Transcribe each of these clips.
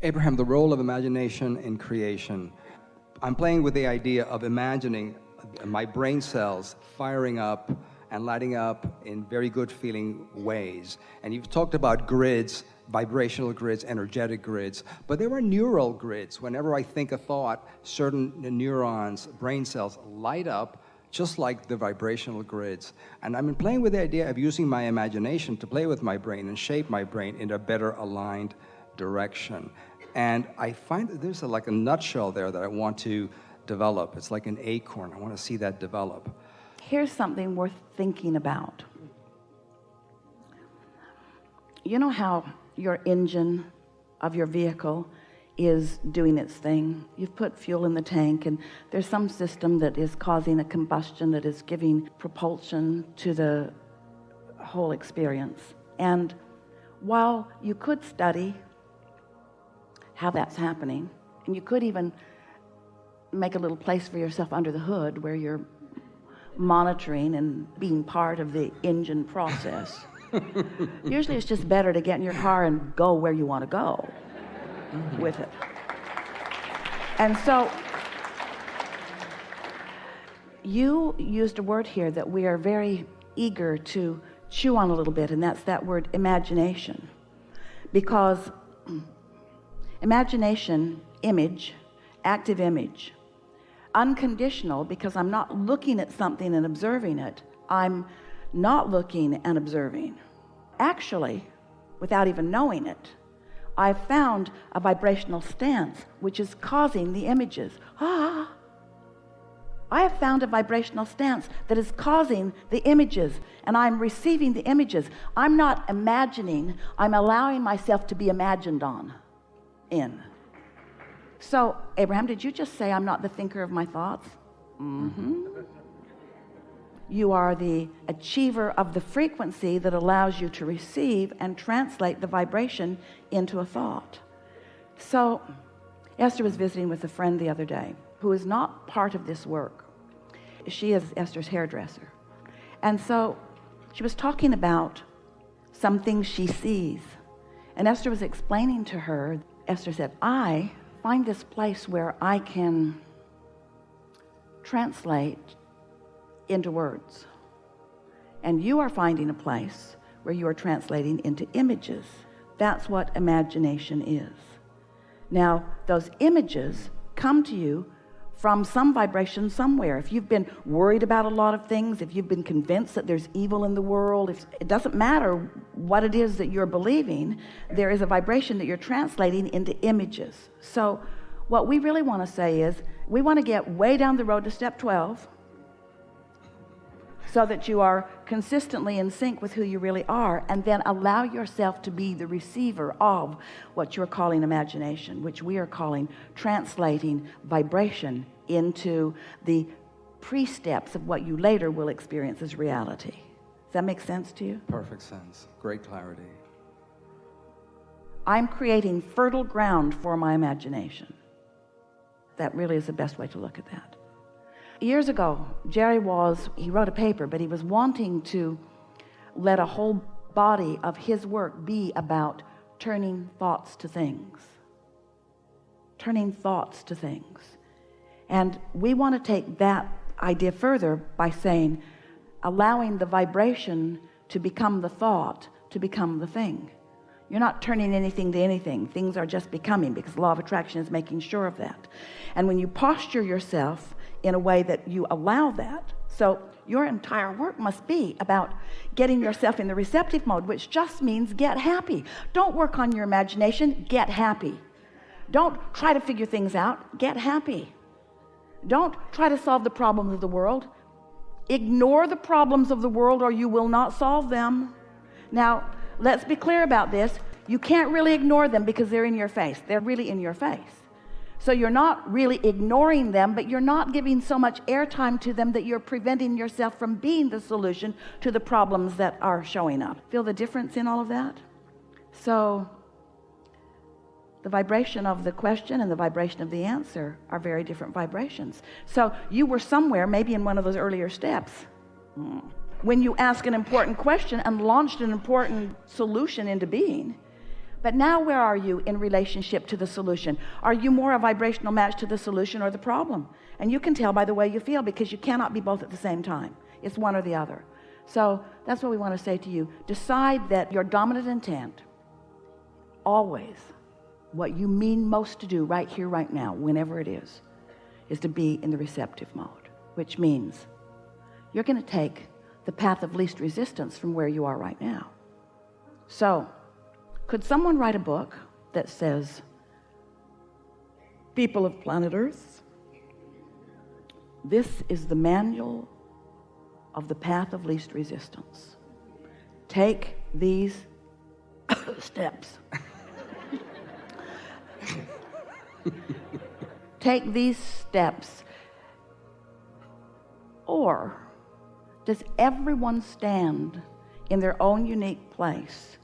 Abraham, the role of imagination in creation. I'm playing with the idea of imagining my brain cells firing up and lighting up in very good feeling ways. And you've talked about grids, vibrational grids, energetic grids, but there are neural grids. Whenever I think a thought, certain neurons, brain cells light up just like the vibrational grids. And I've been playing with the idea of using my imagination to play with my brain and shape my brain in a better aligned direction. And I find that there's like a nutshell there that I want to develop. It's like an acorn. I want to see that develop. Here's something worth thinking about. You know how your engine of your vehicle is doing its thing? You've put fuel in the tank and there's some system that is causing a combustion that is giving propulsion to the whole experience. And while you could study how that's happening, and you could even make a little place for yourself under the hood where you're monitoring and being part of the engine process. Usually it's just better to get in your car and go where you want to go with it. And so you used a word here that we are very eager to chew on a little bit, and that's that word imagination. Because imagination, image, active image, unconditional, because I'm not looking at something and observing it. I'm not looking and observing. Actually, without even knowing it, I've found a vibrational stance which is causing the images. I have found a vibrational stance that is causing the images, and I'm receiving the images. I'm not imagining, I'm allowing myself to be imagined in. So, Abraham, did you just say I'm not the thinker of my thoughts? You are the achiever of the frequency that allows you to receive and translate the vibration into a thought. So, Esther was visiting with a friend the other day who is not part of this work. She is Esther's hairdresser. And so she was talking about some things she sees. And Esther was explaining to her, Esther said, I find this place where I can translate into words. And you are finding a place where you are translating into images. That's what imagination is. Now, those images come to you from some vibration somewhere. If you've been worried about a lot of things, if you've been convinced that there's evil in the world, it doesn't matter what it is that you're believing, there is a vibration that you're translating into images. So what we really want to say is, we want to get way down the road to step 12 so that you are consistently in sync with who you really are, and then allow yourself to be the receiver of what you're calling imagination, which we are calling translating vibration into the pre-steps of what you later will experience as reality. Does that make sense to you? Perfect sense. Great clarity. I'm creating fertile ground for my imagination. That really is the best way to look at that. Years ago, Jerry he wrote a paper, but he was wanting to let a whole body of his work be about turning thoughts to things. Turning thoughts to things. And we want to take that idea further by saying, allowing the vibration to become the thought, to become the thing. You're not turning anything to anything. Things are just becoming, because the law of attraction is making sure of that. And when you posture yourself in a way that you allow that, so your entire work must be about getting yourself in the receptive mode, which just means get happy. Don't work on your imagination, get happy. Don't try to figure things out, get happy. Don't try to solve the problems of the world. Ignore the problems of the world or you will not solve them. Now, let's be clear about this. You can't really ignore them because they're in your face. They're really in your face. So you're not really ignoring them, but you're not giving so much airtime to them that you're preventing yourself from being the solution to the problems that are showing up. Feel the difference in all of that? So the vibration of the question and the vibration of the answer are very different vibrations. So you were somewhere, maybe in one of those earlier steps, when you ask an important question and launched an important solution into being, But now where are you in relationship to the solution? Are you more a vibrational match to the solution or the problem? And you can tell by the way you feel, because you cannot be both at the same time. It's one or the other. So that's what we want to say to you. Decide that your dominant intent, always, what you mean most to do right here, right now, whenever it is to be in the receptive mode, which means you're going to take the path of least resistance from where you are right now. So could someone write a book that says, people of planet Earth, this is the manual of the path of least resistance. Take these steps. Take these steps. Or does everyone stand in their own unique place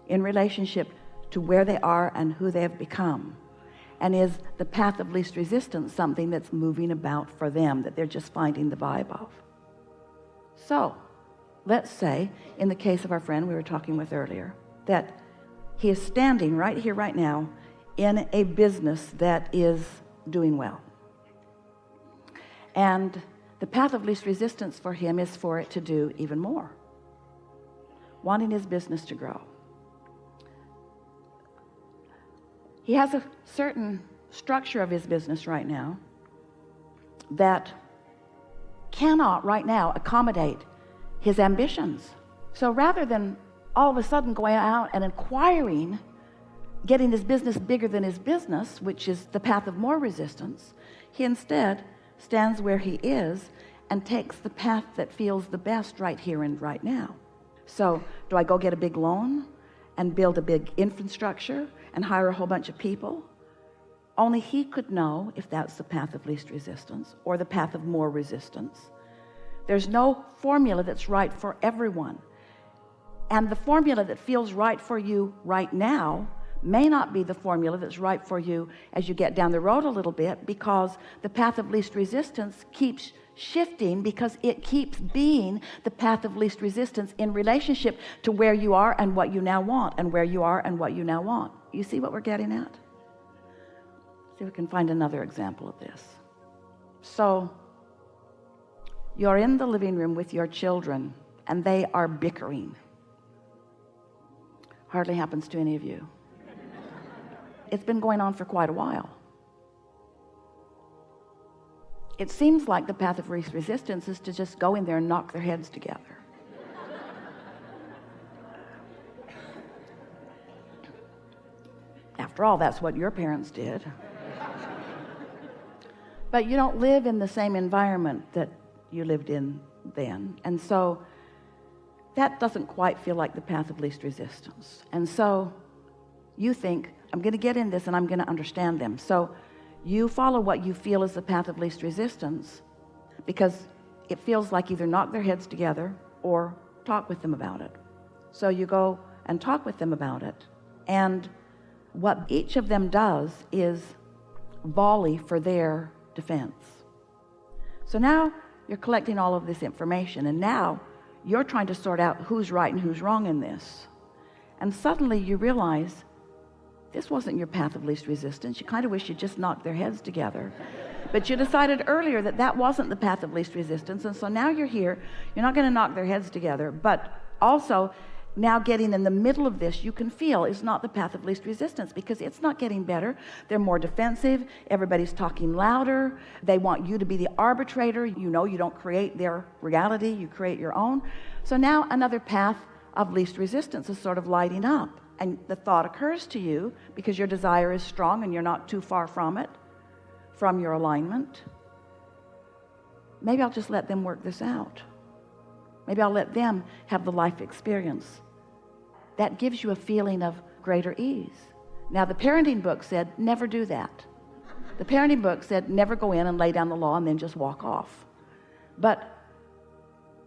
in relationship to where they are and who they have become? And is the path of least resistance something that's moving about for them, that they're just finding the vibe of? So let's say, in the case of our friend we were talking with earlier, that he is standing right here, right now, in a business that is doing well. And the path of least resistance for him is for it to do even more, wanting his business to grow. He has a certain structure of his business right now that cannot right now accommodate his ambitions. So rather than all of a sudden going out and inquiring, getting his business bigger than his business, which is the path of more resistance, he instead stands where he is and takes the path that feels the best right here and right now. So do I go get a big loan and build a big infrastructure and hire a whole bunch of people? Only he could know if that's the path of least resistance or the path of more resistance. There's no formula that's right for everyone. And the formula that feels right for you right now may not be the formula that's right for you as you get down the road a little bit, because the path of least resistance keeps shifting, because it keeps being the path of least resistance in relationship to where you are and what you now want, and where you are and what you now want. You see what we're getting at? See if we can find another example of this. So you're in the living room with your children and they are bickering. Hardly happens to any of you. It's been going on for quite a while. It seems like the path of least resistance is to just go in there and knock their heads together. After all, that's what your parents did. But you don't live in the same environment that you lived in then. And so that doesn't quite feel like the path of least resistance. And so you think, I'm going to get in this and I'm going to understand them. So you follow what you feel is the path of least resistance, because it feels like either knock their heads together or talk with them about it. So you go and talk with them about it. And what each of them does is volley for their defense. So now you're collecting all of this information, and now you're trying to sort out who's right and who's wrong in this. And suddenly you realize this wasn't your path of least resistance. You kind of wish you just knocked their heads together. But you decided earlier that that wasn't the path of least resistance. And so now you're here. You're not going to knock their heads together. But also, now getting in the middle of this, you can feel is not the path of least resistance, because it's not getting better. They're more defensive. Everybody's talking louder. They want you to be the arbitrator. You know, you don't create their reality. You create your own. So now another path of least resistance is sort of lighting up. And the thought occurs to you, because your desire is strong and you're not too far from it, from your alignment. Maybe I'll just let them work this out. Maybe I'll let them have the life experience. That gives you a feeling of greater ease. Now, the parenting book said, never do that. The parenting book said, never go in and lay down the law and then just walk off. But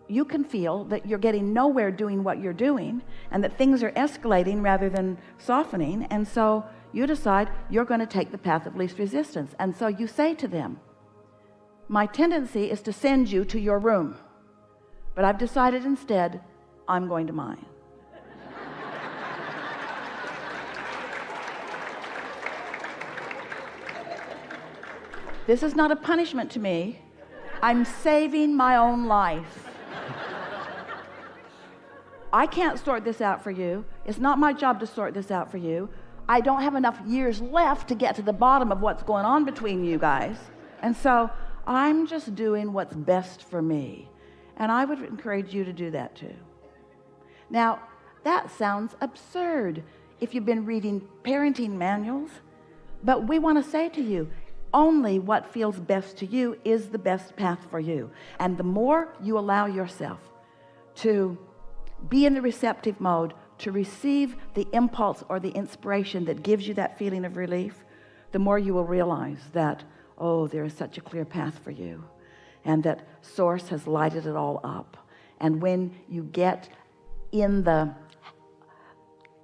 you can feel that you're getting nowhere doing what you're doing, and that things are escalating rather than softening. And so you decide you're going to take the path of least resistance. And so you say to them, my tendency is to send you to your room, but I've decided instead I'm going to mine. This is not a punishment to me. I'm saving my own life. I can't sort this out for you. It's not my job to sort this out for you. I don't have enough years left to get to the bottom of what's going on between you guys. And so I'm just doing what's best for me. And I would encourage you to do that too. Now, that sounds absurd if you've been reading parenting manuals, but we want to say to you, only what feels best to you is the best path for you. And the more you allow yourself to be in the receptive mode, to receive the impulse or the inspiration that gives you that feeling of relief, the more you will realize that, oh, there is such a clear path for you, and that Source has lighted it all up. And when you get in the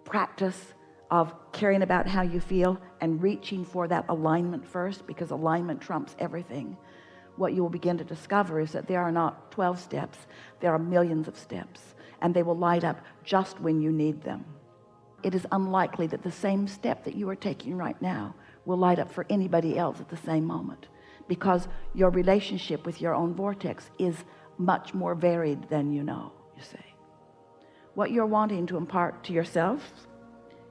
practice of caring about how you feel and reaching for that alignment first, because alignment trumps everything, what you will begin to discover is that there are not 12 steps, there are millions of steps, and they will light up just when you need them. It is unlikely that the same step that you are taking right now will light up for anybody else at the same moment, because your relationship with your own vortex is much more varied than you know, you see. What you're wanting to impart to yourself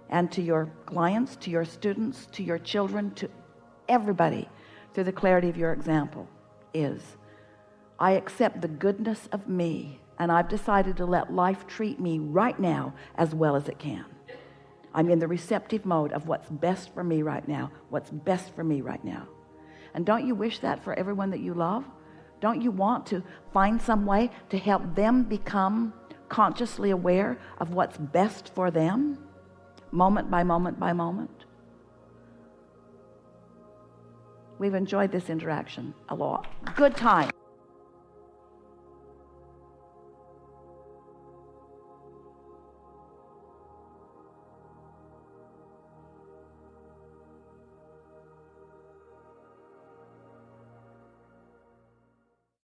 and to your clients, to your students, to your children, to everybody through the clarity of your example is, I accept the goodness of me, and I've decided to let life treat me right now as well as it can. I'm in the receptive mode of what's best for me right now, what's best for me right now. And don't you wish that for everyone that you love? Don't you want to find some way to help them become consciously aware of what's best for them, moment by moment by moment? We've enjoyed this interaction a lot. Good time.